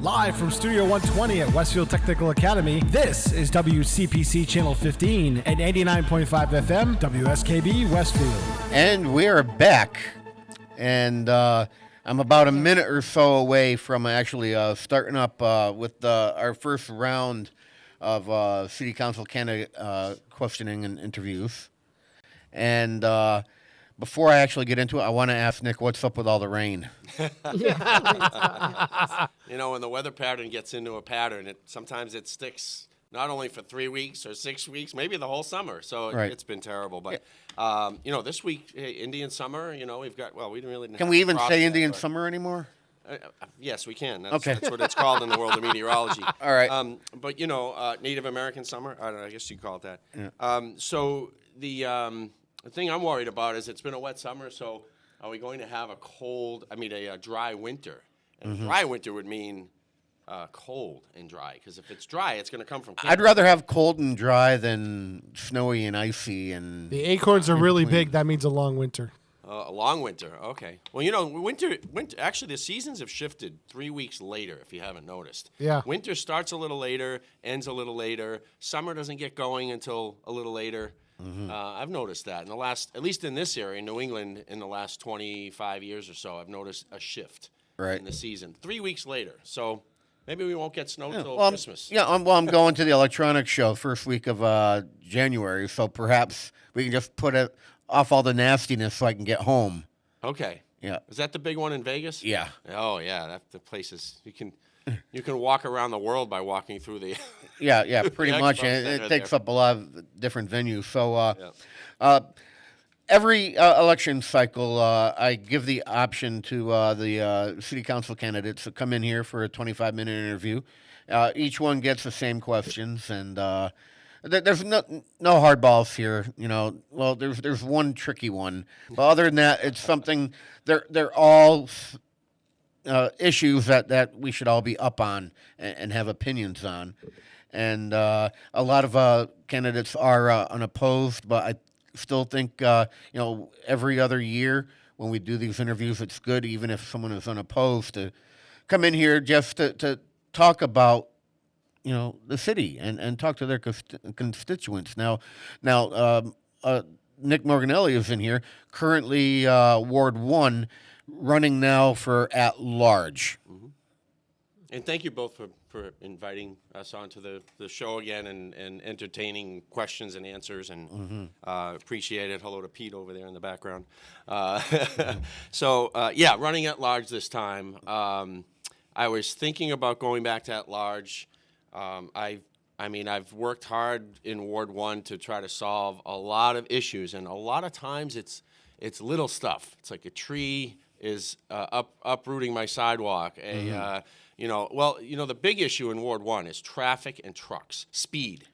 Live from Studio 120 at Westfield Technical Academy, this is WCPC Channel 15 and 89.5 FM, WSKB Westfield. And we're back. And I'm about a minute or so away from actually starting up with our first round of City Council candidate questioning and interviews. And before I actually get into it, I want to ask Nick, what's up with all the rain? You know, when the weather pattern gets into a pattern, sometimes it sticks not only for 3 weeks or 6 weeks, maybe the whole summer. So Right. it's been terrible. But, you know, this week, Indian summer, you know, we've got, well, we didn't really Can we even say Indian summer anymore? Yes, we can. Okay. That's what it's called in the world of meteorology. All right. But, you know, Native American summer, I don't know, I guess you call it that. Yeah. So the thing I'm worried about is it's been a wet summer, so are we going to have a dry winter? And dry winter would mean cold and dry, because if it's dry, it's going to come from Canada. I'd rather have cold and dry than snowy and icy. And The acorns are really big. That means a long winter. A long winter, okay. Well, you know, winter. Actually, the seasons have shifted 3 weeks later, if you haven't noticed. Yeah. Winter starts a little later, ends a little later. Summer doesn't get going until a little later. I've noticed that in the last, at least in this area, in New England, in the last 25 years or so, I've noticed a shift in the season. 3 weeks later, so maybe we won't get snow till Christmas. Yeah, I'm going to the electronics show first week of January, so perhaps we can just put it off all the nastiness so I can get home. Okay. Yeah. Is that the big one in Vegas? Yeah. Oh yeah, the place is you can walk around the world by walking through the. Yeah, pretty the much. expo And center it takes there. up a lot of different venues. So every election cycle, I give the option to the city council candidates to come in here for a 25-minute interview. Each one gets the same questions, and there's no hardballs here. You know, well, there's one tricky one, but other than that, it's something. They're all issues that we should all be up on and have opinions on. And a lot of candidates are unopposed, but I still think, every other year when we do these interviews, it's good, even if someone is unopposed, to come in here just to talk about, the city and talk to their constituents. Now, Nick Morganelli is in here, currently Ward 1, running now for at-large. Mm-hmm. And thank you both for inviting us onto the show again and entertaining questions and answers, and appreciate it. Hello to Pete over there in the background. So, running at large this time. I was thinking about going back to at large. I've worked hard in Ward 1 to try to solve a lot of issues, and a lot of times it's little stuff. It's like a tree is uprooting my sidewalk. The big issue in Ward 1 is traffic and trucks, speed.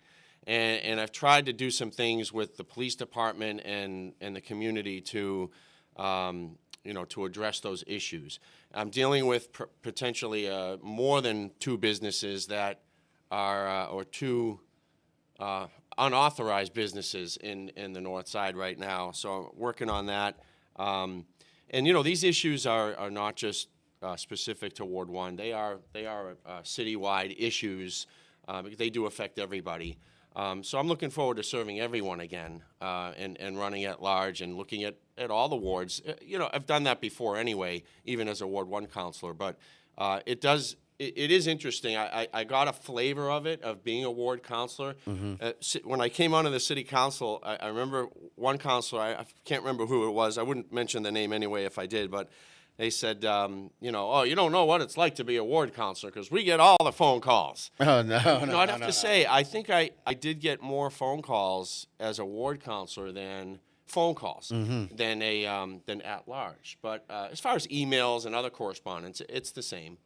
And I've tried to do some things with the police department and the community to address those issues. I'm dealing with potentially more than two businesses that are, or two unauthorized businesses in the north side right now. So I'm working on that. These issues are not just specific to Ward 1. They are citywide issues because they do affect everybody. So I'm looking forward to serving everyone again and running at large and looking at all the wards. I've done that before anyway, even as a Ward 1 counselor. But it is interesting. I got a flavor of it, of being a ward counselor. When I came onto the city council, I remember one counselor, I can't remember who it was. I wouldn't mention the name anyway if I did, but they said, you don't know what it's like to be a ward counselor because we get all the phone calls. Oh, no. I'd have to say, I think I did get more phone calls as a ward counselor than phone calls than at large. But as far as emails and other correspondence, it's the same.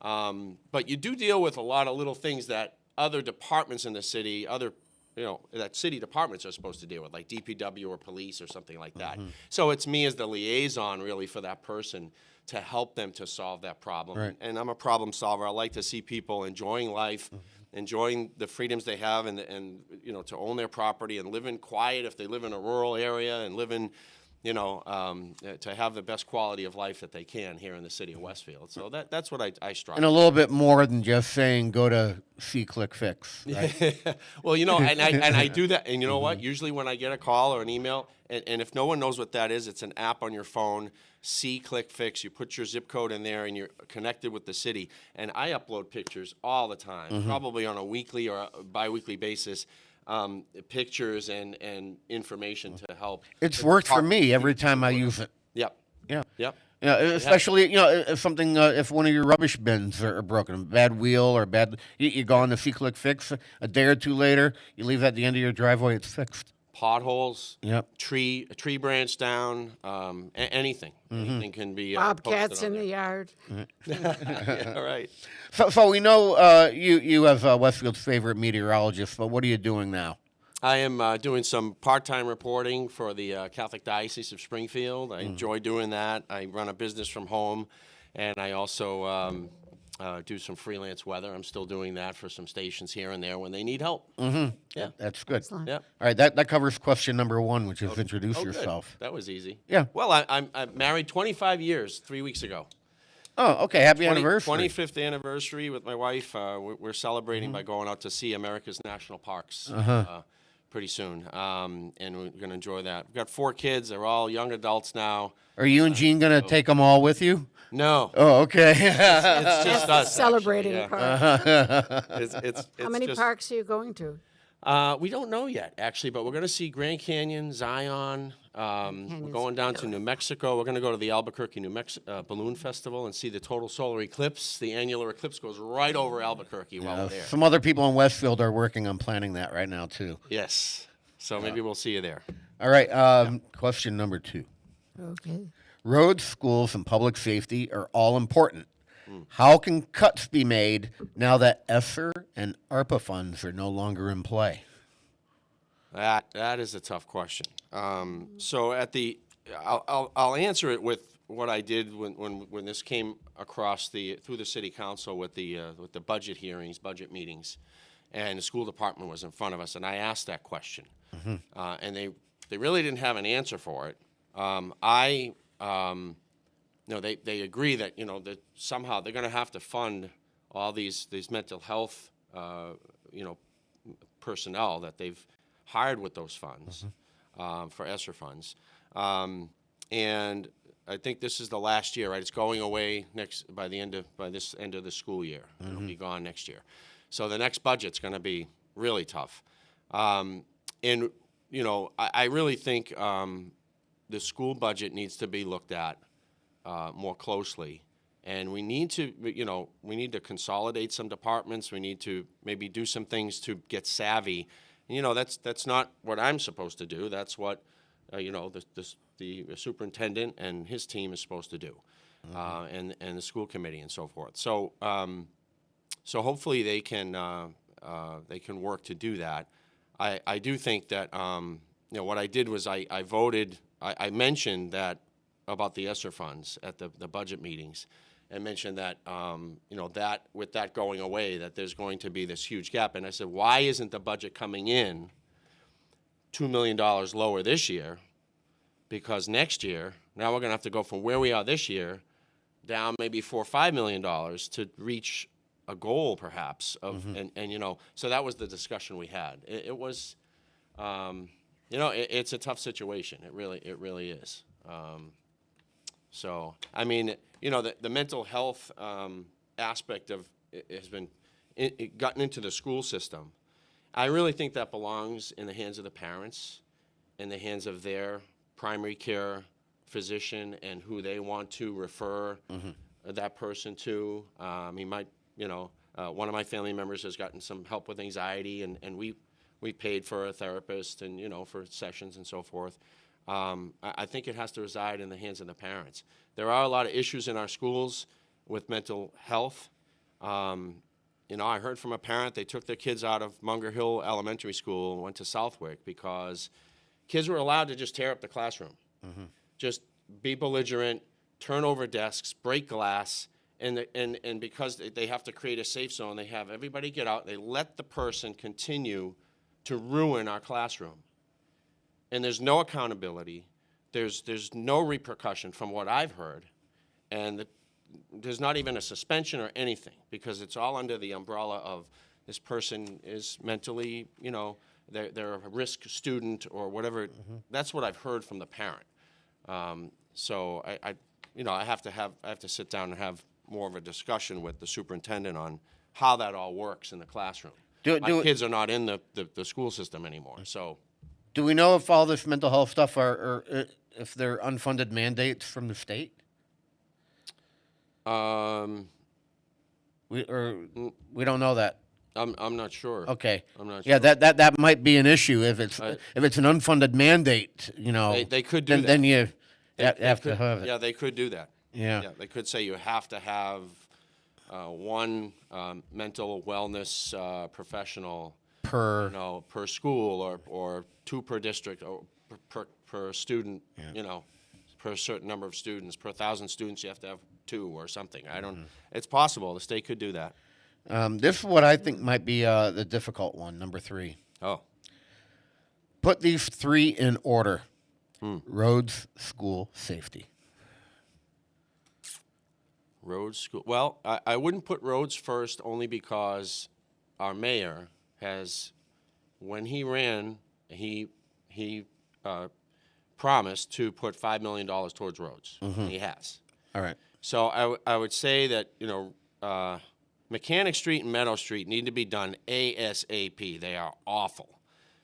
But you do deal with a lot of little things that other departments in the city, that city departments are supposed to deal with, like DPW or police or something like that. So it's me as the liaison, really, for that person to help them to solve that problem. Right. And I'm a problem solver. I like to see people enjoying life, enjoying the freedoms they have, and to own their property and live in quiet if they live in a rural area, and live in to have the best quality of life that they can here in the city of Westfield. So that's what I strive. And a little bit more than just saying go to See Click Fix. Right? Well, and I do that. And you know what? Usually when I get a call or an email, and if no one knows what that is, it's an app on your phone. See Click Fix. You put your zip code in there, and you're connected with the city. And I upload pictures all the time, probably on a weekly or a biweekly basis. Pictures and information to help. It's worked for me every time I use it. Yep. Yeah. Yep. Yeah, especially if something, if one of your rubbish bins are broken, a bad wheel or bad, you go on the See Click Fix. A day or two later, you leave at the end of your driveway, it's fixed. Potholes. Yep. A tree branch down. Anything. Anything can be. Bobcats in the yard. Yeah, right. So we know you as Westfield's favorite meteorologist, but what are you doing now? I am doing some part-time reporting for the Catholic Diocese of Springfield. I enjoy doing that. I run a business from home, and I also do some freelance weather. I'm still doing that for some stations here and there when they need help. Yeah. That's good. Excellent. Yeah. All right, that covers question number one, which is introduce Oh, good. yourself. That was easy. Yeah. Well, I'm married 25 years 3 weeks ago. Oh, okay. Happy anniversary. 25th anniversary with my wife. We're celebrating by going out to see America's national parks pretty soon, and we're going to enjoy that. We've got 4 kids. They're all young adults now. Are you and Jean going to take them all with you? No, Oh, okay. it's just us. Celebrating actually, a park. It's How many just, parks are you going to? We don't know yet, actually, but we're going to see Grand Canyon, Zion. We're Canyon's going down to New Mexico. We're going to go to the Albuquerque, New Mexico Balloon Festival and see the total solar eclipse. The annular eclipse goes right over Albuquerque while we're there. Some other people in Westfield are working on planning that right now, too. Yes. So maybe we'll see you there. All right. Question number 2. Okay. Roads, schools, and public safety are all important. How can cuts be made now that ESSER and ARPA funds are no longer in play? That is a tough question. So I'll answer it with what I did when this came across through the city council with the budget hearings, budget meetings, and the school department was in front of us, and I asked that question, and they really didn't have an answer for it. They agree that that somehow they're going to have to fund all these mental health personnel that they've hired with those funds for ESSER funds, and I think this is the last year, right? It's going away by this end of the school year. It'll be gone next year, so the next budget's going to be really tough, and I really think the school budget needs to be looked at more closely, and we need to consolidate some departments. We need to maybe do some things to get savvy. That's not what I'm supposed to do. That's what the superintendent and his team is supposed to do, and the school committee and so forth. So hopefully they can work to do that. I do think that what I did was I voted. I mentioned that about the ESSER funds at the budget meetings, and mentioned that that with that going away, that there's going to be this huge gap. And I said, why isn't the budget coming in $2 million lower this year? Because next year, now we're going to have to go from where we are this year down maybe $4 or $5 million to reach a goal, perhaps. So that was the discussion we had. It was, it's a tough situation. It really is. So, I mean, the mental health aspect of it has been gotten into the school system. I really think that belongs in the hands of the parents, in the hands of their primary care physician, and who they want to refer that person to. One of my family members has gotten some help with anxiety, and we paid for a therapist and for sessions and so forth. I think it has to reside in the hands of the parents. There are a lot of issues in our schools with mental health. I heard from a parent, they took their kids out of Munger Hill Elementary School and went to Southwick because kids were allowed to just tear up the classroom, just be belligerent, turn over desks, break glass, and because they have to create a safe zone, they have everybody get out, they let the person continue to ruin our classroom. And there's no accountability. there's no repercussion from what I've heard, and there's not even a suspension or anything, because it's all under the umbrella of this person is mentally, they're a risk student or whatever. That's what I've heard from the parent. So I have to sit down and have more of a discussion with the superintendent on how that all works in the classroom. My kids are not in the school system anymore, so. Do we know if all this mental health stuff or if they're unfunded mandates from the state? We don't know that. I'm not sure. Okay. I'm not Yeah, sure. that might be an issue if it's an unfunded mandate. They could do that. Then you They have could, to have it. Yeah, they could do that. Yeah. Yeah, they could say you have to have one mental wellness professional per school, or two per district, or per student. Per a certain number of students, per 1,000 students, you have to have two or something. I don't. It's possible the state could do that. This is what I think might be the difficult one, number 3. Oh. Put these 3 in order. Roads, school, safety. Roads, school. Well, I wouldn't put roads first, only because our mayor has, when he ran, he promised to put $5 million towards roads. And he has. All right. So I would say that, Mechanic Street and Meadow Street need to be done ASAP. They are awful.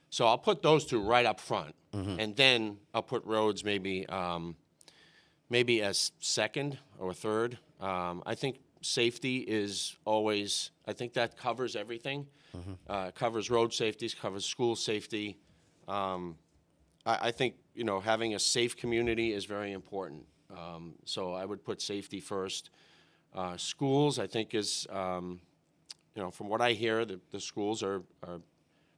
So I'll put those 2 right up front, and then I'll put roads maybe as second or third. I think safety is always, I think that covers everything. Covers road safety, covers school safety. I think, having a safe community is very important. So I would put safety first. Schools, I think, is, from what I hear, the schools are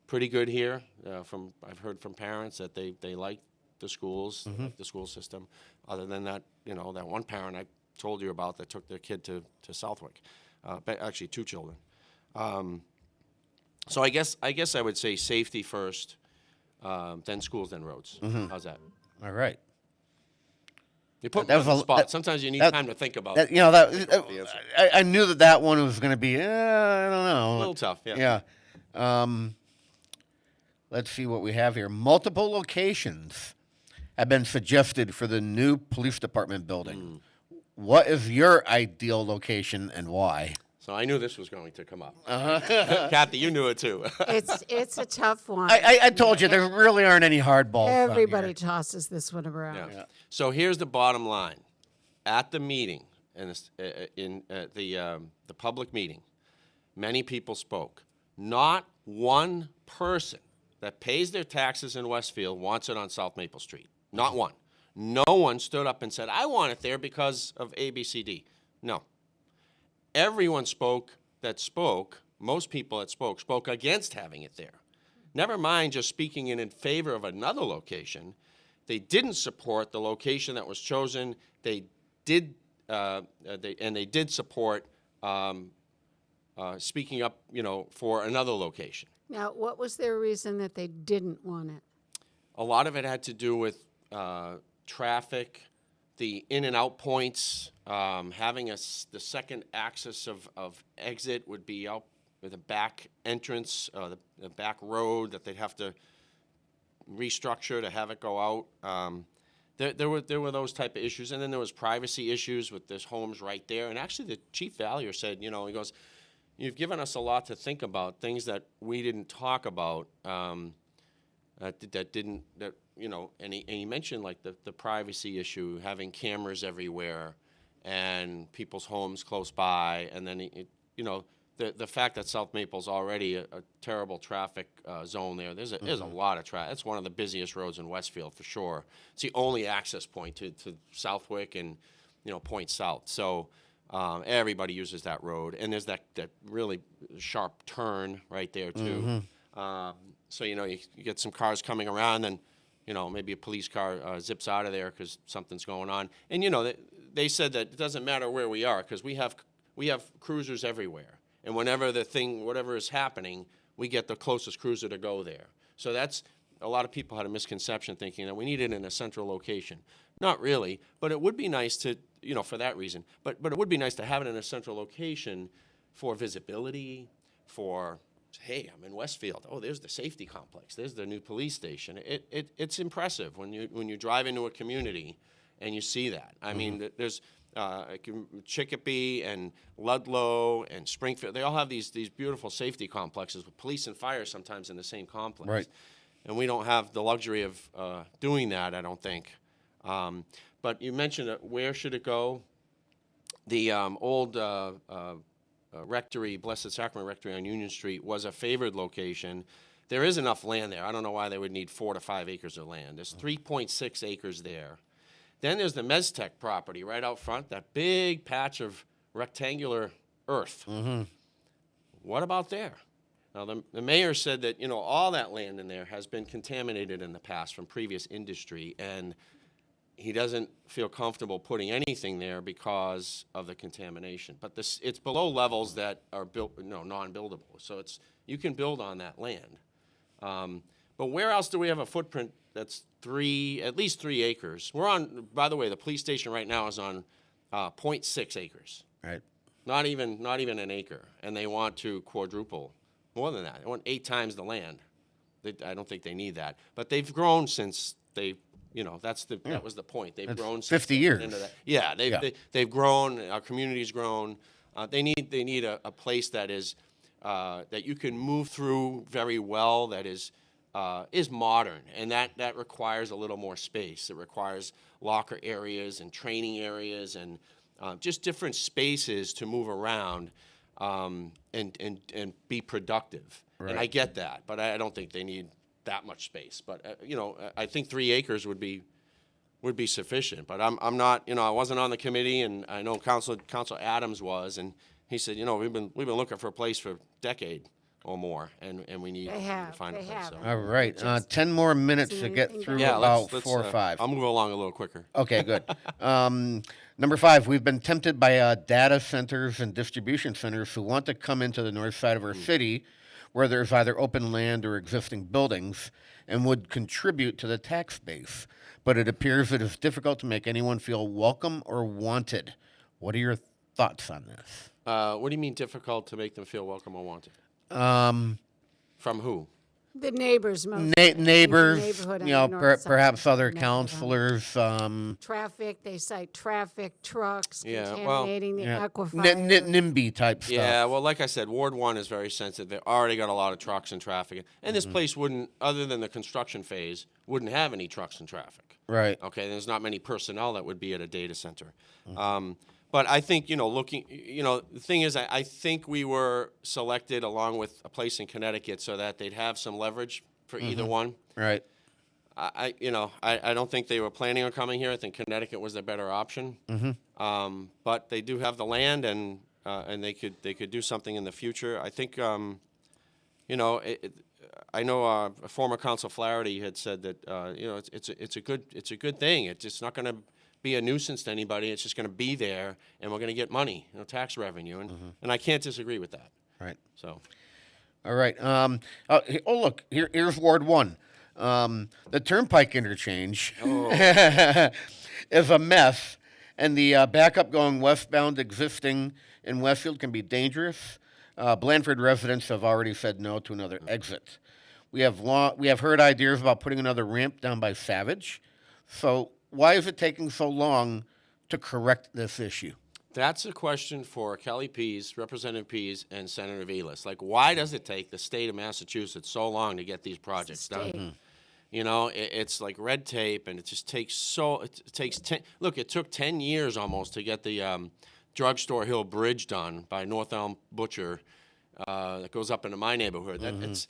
pretty good here. I've heard from parents that they like the schools, they like the school system. Other than that, that one parent I told you about that took their kid to Southwick, but actually 2 children. So I guess I would say safety first, then schools, then roads. How's that? All right. You put me on the spot. Sometimes you need time to think about it. I knew that one was going to be, I don't know. A little tough, yeah. Yeah. Let's see what we have here. Multiple locations have been suggested for the new police department building. What is your ideal location and why? So I knew this was going to come up. Kathy, you knew it too. It's a tough one. I told you, there really aren't any hardballs. Everybody tosses this one around. Yeah. So here's the bottom line. At the meeting, in the public meeting, many people spoke. Not one person that pays their taxes in Westfield wants it on South Maple Street. Not one. No one stood up and said, I want it there because of A, B, C, D. No. Everyone most people that spoke against having it there. Never mind just speaking in favor of another location. They didn't support the location that was chosen. They did support speaking up, for another location. Now, what was their reason that they didn't want it? A lot of it had to do with traffic, the in and out points, having the second axis of exit would be out with the back entrance, the back road that they'd have to restructure to have it go out. There were those type of issues, and then there was privacy issues with this homes right there. And actually, the chief valuer said, he goes, "You've given us a lot to think about, things that we didn't talk about." And he mentioned like the privacy issue, having cameras everywhere, and people's homes close by, and then the fact that South Maple's already a terrible traffic zone there. There's a lot of traffic. It's one of the busiest roads in Westfield for sure. It's the only access point to Southwick and Point South. So everybody uses that road, and there's that really sharp turn right there too. So you get some cars coming around, and maybe a police car zips out of there because something's going on. And they said that it doesn't matter where we are because we have cruisers everywhere. And whenever whatever is happening, we get the closest cruiser to go there. So that's a lot of people had a misconception thinking that we need it in a central location. Not really, but it would be nice to, for that reason. But it would be nice to have it in a central location for visibility, for, hey, I'm in Westfield. Oh, there's the safety complex. There's the new police station. It's impressive when you drive into a community and you see that. I mean, there's Chicopee and Ludlow and Springfield. They all have these beautiful safety complexes with police and fire sometimes in the same complex. Right. And we don't have the luxury of doing that, I don't think. But you mentioned where should it go? The old rectory, Blessed Sacrament Rectory on Union Street, was a favored location. There is enough land there. I don't know why they would need 4 to 5 acres of land. There's 3.6 acres there. Then there's the Meztec property right out front, that big patch of rectangular earth. What about there? Now, the mayor said that, all that land in there has been contaminated in the past from previous industry, and he doesn't feel comfortable putting anything there because of the contamination. But it's below levels that are non-buildable. So you can build on that land. But where else do we have a footprint that's at least 3 acres? We're on, by the way, the police station right now is on 0.6 acres. Right. Not even an acre. And they want to quadruple, more than that. They want 8 times the land. I don't think they need that. But they've grown since that was the point. They've grown since 50 years. Into that. Yeah, they've grown. Our community's grown. They need a place that is that you can move through very well. That is modern, and that requires a little more space. It requires locker areas and training areas and just different spaces to move around and be productive. Right. And I get that, but I don't think they need that much space. But I think 3 acres would be sufficient. But I'm not. I wasn't on the committee, and I know Council Adams was, and he said, we've been looking for a place for a decade or more, and we need to find a place. So. All right. 10 more minutes to get through about let's 4 or 5. I'll move along a little quicker. Okay, good. Number 5, we've been tempted by data centers and distribution centers who want to come into the north side of our city where there's either open land or existing buildings and would contribute to the tax base. But it appears it is difficult to make anyone feel welcome or wanted. What are your thoughts on this? What do you mean difficult to make them feel welcome or wanted? From who? The neighbors, most Neighbors, neighborhood on the north side. perhaps other Neighborhood. counselors. Traffic, they cite traffic, trucks, Yeah, well, contaminating the aquifer. NIMBY type stuff. Yeah, well, like I said, Ward 1 is very sensitive. They've already got a lot of trucks and traffic. And this place wouldn't, other than the construction phase, wouldn't have any trucks and traffic. Right. Okay, there's not many personnel that would be at a data center. But I think, the thing is, I think we were selected along with a place in Connecticut so that they'd have some leverage for either one. Right. I don't think they were planning on coming here. I think Connecticut was the better option. But they do have the land, and they could do something in the future. I think, I know a former Council Flaherty had said that it's a good thing. It's just not going to be a nuisance to anybody. It's just going to be there, and we're going to get money, tax revenue, and I can't disagree with that. Right. So, all right. Look, here's Ward 1. The Turnpike interchange is a mess, and the backup going westbound existing in Westfield can be dangerous. Blandford residents have already said no to another exit. We have heard ideas about putting another ramp down by Savage. So why is it taking so long to correct this issue? that's a question for Kelly Pease, Representative Pease, and Senator Velas. Like, why does it take the state of Massachusetts so long to get these projects done? You know, it's like red tape, and it just takes look, it took 10 years almost to get the Drugstore Hill Bridge done by North Elm Butcher that goes up into my neighborhood. That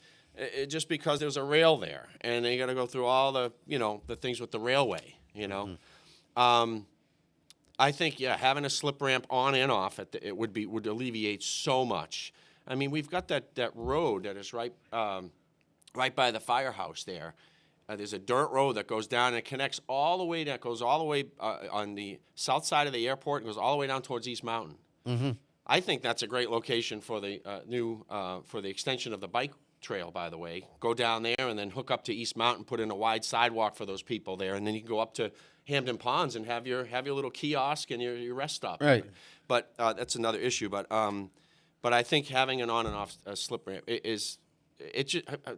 just because there's a rail there, and they got to go through all the, the things with the railway, I think, having a slip ramp on and off would alleviate so much. I mean, we've got that road that is right by the firehouse there. There's a dirt road that goes down and it connects all the way down, goes all the way on the south side of the airport and goes all the way down towards East Mountain. I think that's a great location for the for the extension of the bike trail, by the way. Go down there and then hook up to East Mountain, put in a wide sidewalk for those people there, and then you can go up to Hampton Ponds and have your little kiosk and your rest stop. Right. But that's another issue. But I think having an on and off slip ramp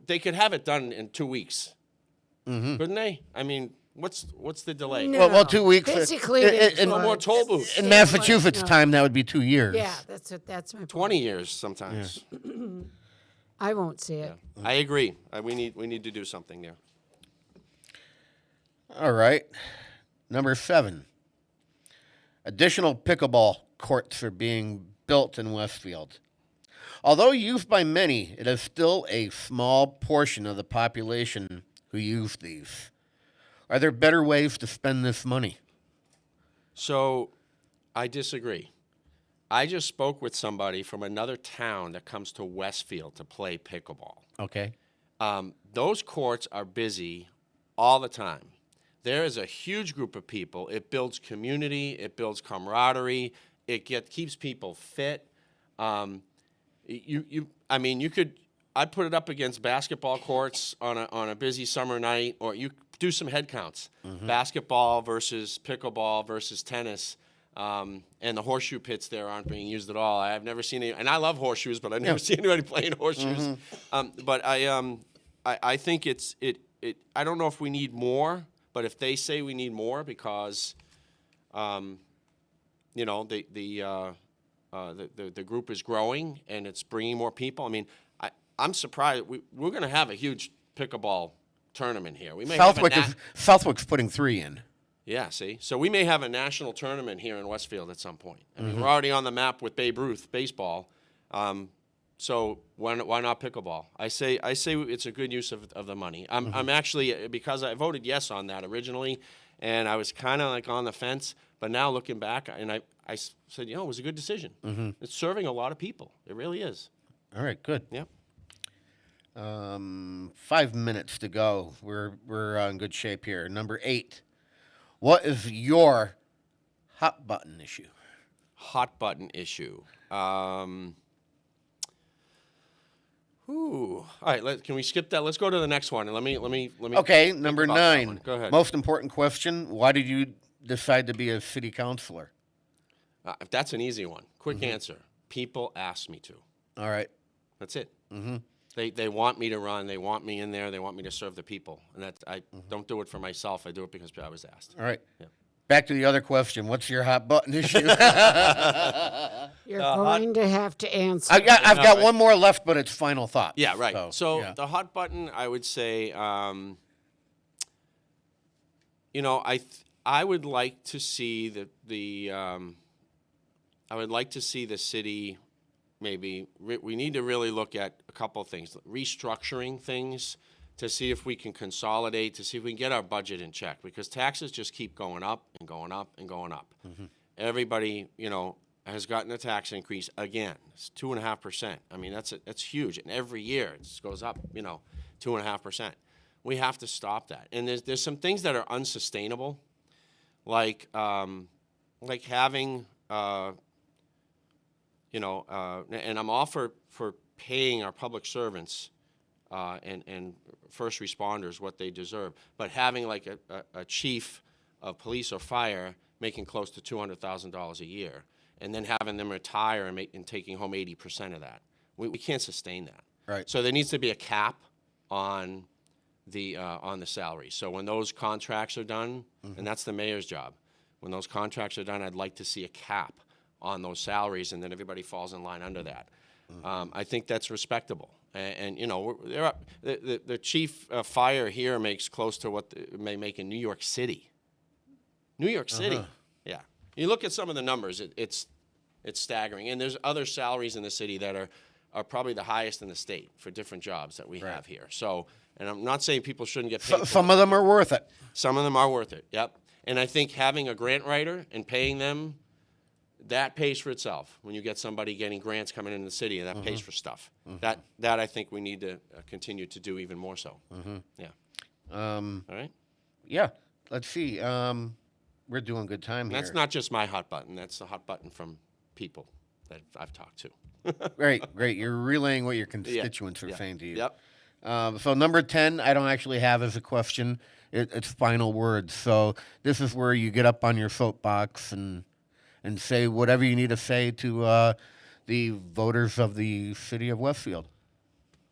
they could have it done in 2 weeks, couldn't they? I mean, what's the delay? No. Well, 2 weeks. Physically, No more toll booths. In Massachusetts time, that would be 2 years. Yeah, that's my point. 20 years sometimes. I won't see it. I agree. We need to do something there. All right. Number 7. Additional pickleball courts are being built in Westfield. Although used by many, it is still a small portion of the population who use these. Are there better ways to spend this money? So I disagree. I just spoke with somebody from another town that comes to Westfield to play pickleball. Okay. Those courts are busy all the time. There is a huge group of people. It builds community. It builds camaraderie. It keeps people fit. I'd put it up against basketball courts on a busy summer night, or you do some head counts. Basketball versus pickleball versus tennis. And the horseshoe pits there aren't being used at all. I've never seen any, and I love horseshoes, but I've never seen anybody playing horseshoes. But I think I don't know if we need more, but if they say we need more because, the group is growing and it's bringing more people. I mean, I'm surprised we're going to have a huge pickleball tournament here. We may Southwick's putting 3 in. Yeah, see? So we may have a national tournament here in Westfield at some point. I mean, we're already on the map with Babe Ruth baseball. So why not pickleball? I say it's a good use of the money. I'm actually, because I voted yes on that originally, and I was kind of like on the fence, but now looking back, and I said, it was a good decision. It's serving a lot of people. It really is. All right, good. Yep. 5 minutes to go. We're in good shape here. Number 8. What is your hot button issue? Hot button issue. All right, can we skip that? Let's go to the next one. And let me. Okay, think number about that 9. one. Go ahead. Most important question: why did you decide to be a city councilor? That's an easy one. Quick answer. People asked me to. All right. That's it. They want me to run. They want me in there. They want me to serve the people. And I don't do it for myself. I do it because I was asked. All right. Yeah. Back to the other question. What's your hot button issue? You're going to have to answer. I've got one more left, but it's final thought. Yeah, right. So yeah. the hot button, I would say, I would like to see the city. Maybe we need to really look at a couple of things, restructuring things to see if we can consolidate, to see if we can get our budget in check, because taxes just keep going up and going up and going up. Everybody, has gotten a tax increase again. It's 2.5%. I mean, that's huge, and every year it just goes up, 2.5%. We have to stop that. And there's some things that are unsustainable, like having. And I'm all for paying our public servants and first responders what they deserve, but having like a chief of police or fire making close to $200,000 a year, and then having them retire and taking home 80% of that, we can't sustain that. Right. So there needs to be a cap on the salary. So when those contracts are done, and that's the mayor's job, when those contracts are done, I'd like to see a cap on those salaries, and then everybody falls in line under that. I think that's respectable. And the chief fire here makes close to what they may make in New York City. New York City, yeah. You look at some of the numbers, it's staggering. And there's other salaries in the city that are probably the highest in the state for different jobs that we have here. So, and I'm not saying people shouldn't get paid. Some of them are worth it. Some of them are worth it, yep. And I think having a grant writer and paying them, that pays for itself. When you get somebody getting grants coming into the city, that pays for stuff. That I think we need to continue to do even more so. Yeah. All right. Yeah. Let's see. We're doing good time here. That's not just my hot button. That's the hot button from people. that I've talked to. Great. You're relaying what your constituents are saying to you. Yep. So number 10, I don't actually have as a question. It's final words. So this is where you get up on your soapbox and say whatever you need to say to the voters of the city of Westfield.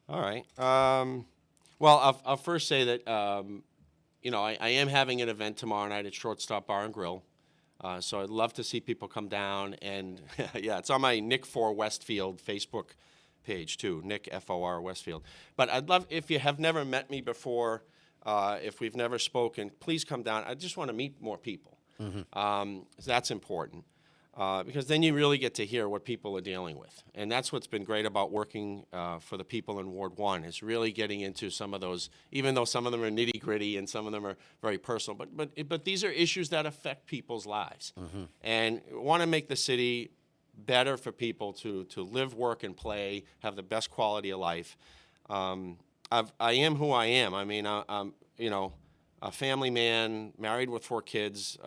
All right. Well, I'll first say that, I am having an event tomorrow night at Shortstop Bar and Grill. So I'd love to see people come down. And, yeah, it's on my Nick for Westfield Facebook page, too, Nick FOR Westfield. But I'd love, if you have never met me before, if we've never spoken, please come down. I just want to meet more people. So that's important. Because then you really get to hear what people are dealing with. And that's what's been great about working for the people in Ward 1, is really getting into some of those, even though some of them are nitty-gritty and some of them are very personal, but these are issues that affect people's lives. And want to make the city better for people to live, work, and play, have the best quality of life. I am who I am. I mean, I'm a family man, married with 4 kids,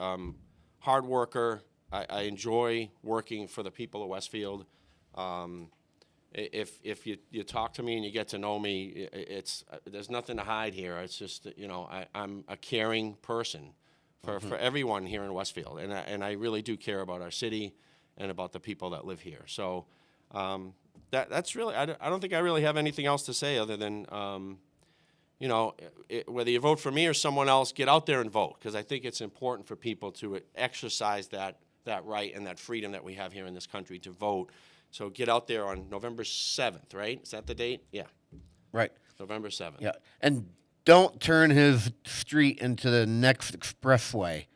hard worker. I enjoy working for the people of Westfield. If you talk to me and you get to know me, there's nothing to hide here. It's just, I'm a caring person for everyone here in Westfield, and I really do care about our city and about the people that live here. So that's really, I don't think I really have anything else to say other than, whether you vote for me or someone else, get out there and vote, because I think it's important for people to exercise that right and that freedom that we have here in this country to vote. So get out there on November 7th, right? Is that the date? Yeah. Right. November 7th. Yeah. And don't turn his street into the next expressway.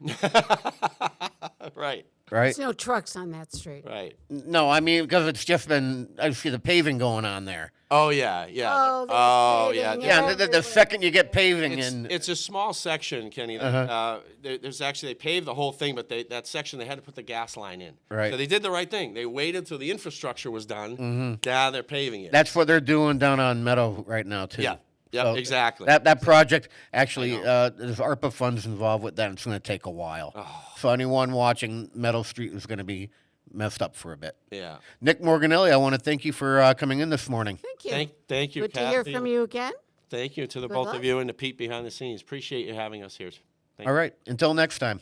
Right. Right? There's no trucks on that street. Right. No, I mean, because it's just been, I see the paving going on there. Oh, yeah, yeah. Oh, there's yeah. paving Yeah, the everywhere. second you get paving It's a small section, Kenny. There's actually, they paved the whole thing, but that section, they had to put the gas line in. Right. So they did the right thing. They waited till the infrastructure was done. Now they're paving it. that's what they're doing down on Meadow right now, too. Yeah. Yeah, So exactly. That project, actually, there's ARPA funds involved with that, and it's going to take a while. So anyone watching Meadow Street is going to be messed up for a bit. Yeah. Nick Morganelli, I want to thank you for coming in this morning. Thank you. Thank you, Good to hear Kathy. from you again. Thank you to the Good both luck. of you and to Pete behind the scenes. Appreciate you having us here. Thank All you. right, until next time.